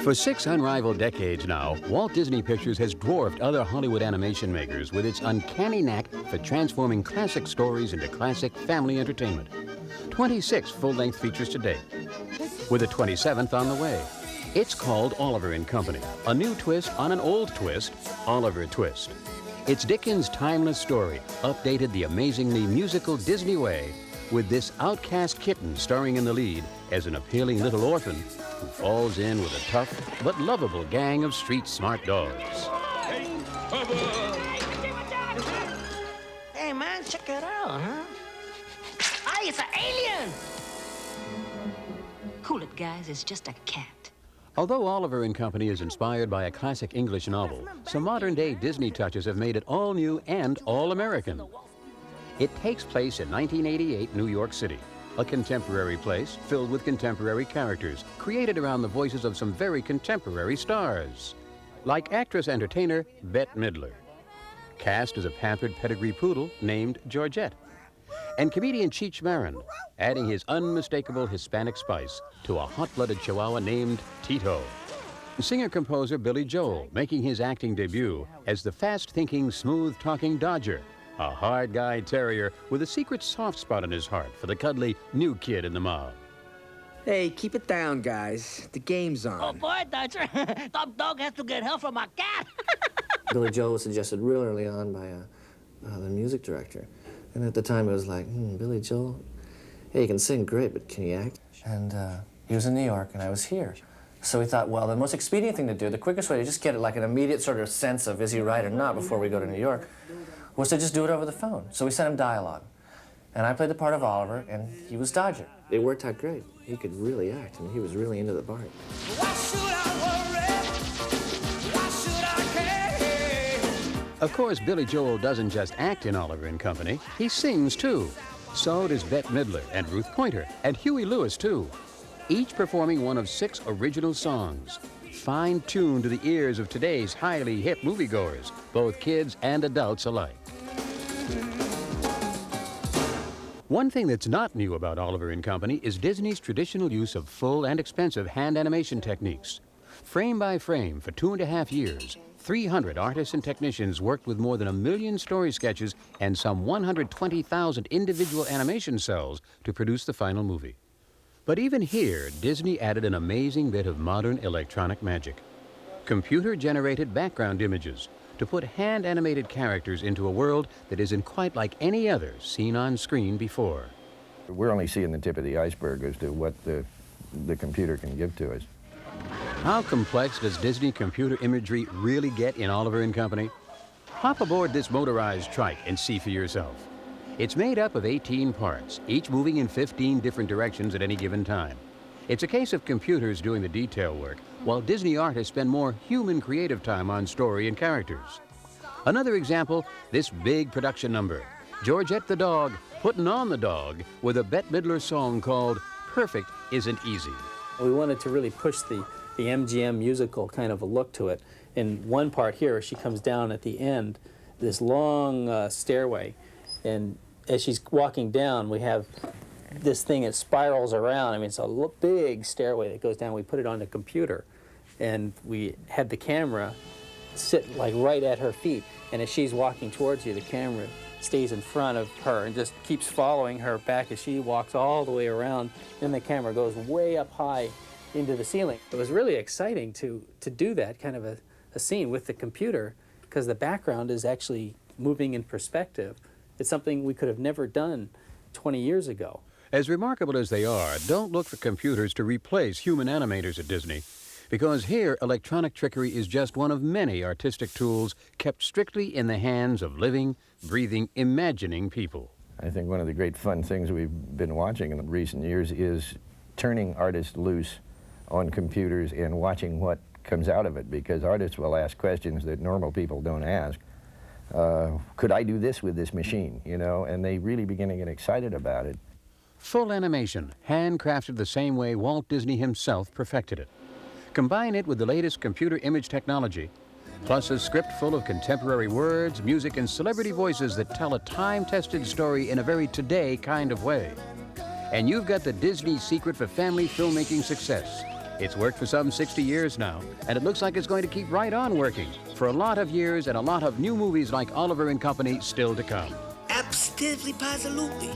For 6 unrivaled decades now, Walt Disney Pictures has dwarfed other Hollywood animation makers with its uncanny knack for transforming classic stories into classic family entertainment. 26 full-length features to date, with a 27th on the way. It's called Oliver and Company, a new twist on an old twist, Oliver Twist. It's Dickens' timeless story, updated the amazingly musical Disney way, with this outcast kitten starring in the lead as an appealing little orphan who falls in with a tough but lovable gang of street-smart dogs. Hey, man, check it out, huh? Hey, it's an alien! Cool it, guys. It's just a cat. Although Oliver and Company is inspired by a classic English novel, some modern-day Disney touches have made it all new and all-American. It takes place in 1988 New York City, a contemporary place filled with contemporary characters, created around the voices of some very contemporary stars, like actress-entertainer Bette Midler, cast as a pampered pedigree poodle named Georgette, and comedian Cheech Marin, adding his unmistakable Hispanic spice to a hot-blooded Chihuahua named Tito. Singer-composer Billy Joel making his acting debut as the fast-thinking, smooth-talking Dodger, a hard guy terrier with a secret soft spot in his heart for the cuddly new kid in the mob. Hey, keep it down, guys. The game's on. Oh, boy, Dodger. Top dog has to get help from my cat. Billy Joel was suggested real early on by the music director. And at the time, it was like, Billy Joel, hey, he can sing great, but can he act? And he was in New York, and I was here. So we thought, well, the most expedient thing to do, the quickest way to just get like an immediate sort of sense of is he right or not before we go to New York, was to just do it over the phone. So we sent him dialogue. And I played the part of Oliver, and he was Dodger. It worked out great. He could really act, and he was really into the part. Why should I worry? Why should I care? Of course, Billy Joel doesn't just act in Oliver and Company, he sings too. So does Bette Midler and Ruth Pointer, and Huey Lewis too, each performing one of 6 original songs, fine-tuned to the ears of today's highly hip moviegoers, both kids and adults alike. One thing that's not new about Oliver and Company is Disney's traditional use of full and expensive hand animation techniques. Frame by frame for 2.5 years, 300 artists and technicians worked with more than 1 million story sketches and some 120,000 individual animation cells to produce the final movie. But even here, Disney added an amazing bit of modern electronic magic. Computer-generated background images to put hand-animated characters into a world that isn't quite like any other seen on screen before. We're only seeing the tip of the iceberg as to what the computer can give to us. How complex does Disney computer imagery really get in Oliver and Company? Hop aboard this motorized trike and see for yourself. It's made up of 18 parts, each moving in 15 different directions at any given time. It's a case of computers doing the detail work, while Disney artists spend more human creative time on story and characters. Another example, this big production number, Georgette the dog putting on the dog with a Bette Midler song called Perfect Isn't Easy. We wanted to really push the MGM musical kind of a look to it. In one part here, she comes down at the end, this long stairway, and as she's walking down, we have this thing that spirals around. I mean, it's a big stairway that goes down. We put it on the computer, and we had the camera sit like right at her feet. And as she's walking towards you, the camera stays in front of her and just keeps following her back as she walks all the way around. Then the camera goes way up high into the ceiling. It was really exciting to do that kind of a scene with the computer, because the background is actually moving in perspective. It's something we could have never done 20 years ago. As remarkable as they are, don't look for computers to replace human animators at Disney, because here electronic trickery is just one of many artistic tools kept strictly in the hands of living, breathing, imagining people. I think one of the great fun things we've been watching in recent years is turning artists loose on computers and watching what comes out of it, because artists will ask questions that normal people don't ask. Could I do this with this machine, you know? And they really begin to get excited about it. Full animation, handcrafted the same way Walt Disney himself perfected it. Combine it with the latest computer image technology, plus a script full of contemporary words, music, and celebrity voices that tell a time-tested story in a very today kind of way. And you've got the Disney secret for family filmmaking success. It's worked for some 60 years now, and it looks like it's going to keep right on working for a lot of years and a lot of new movies like Oliver and Company still to come. Absolutely, positively.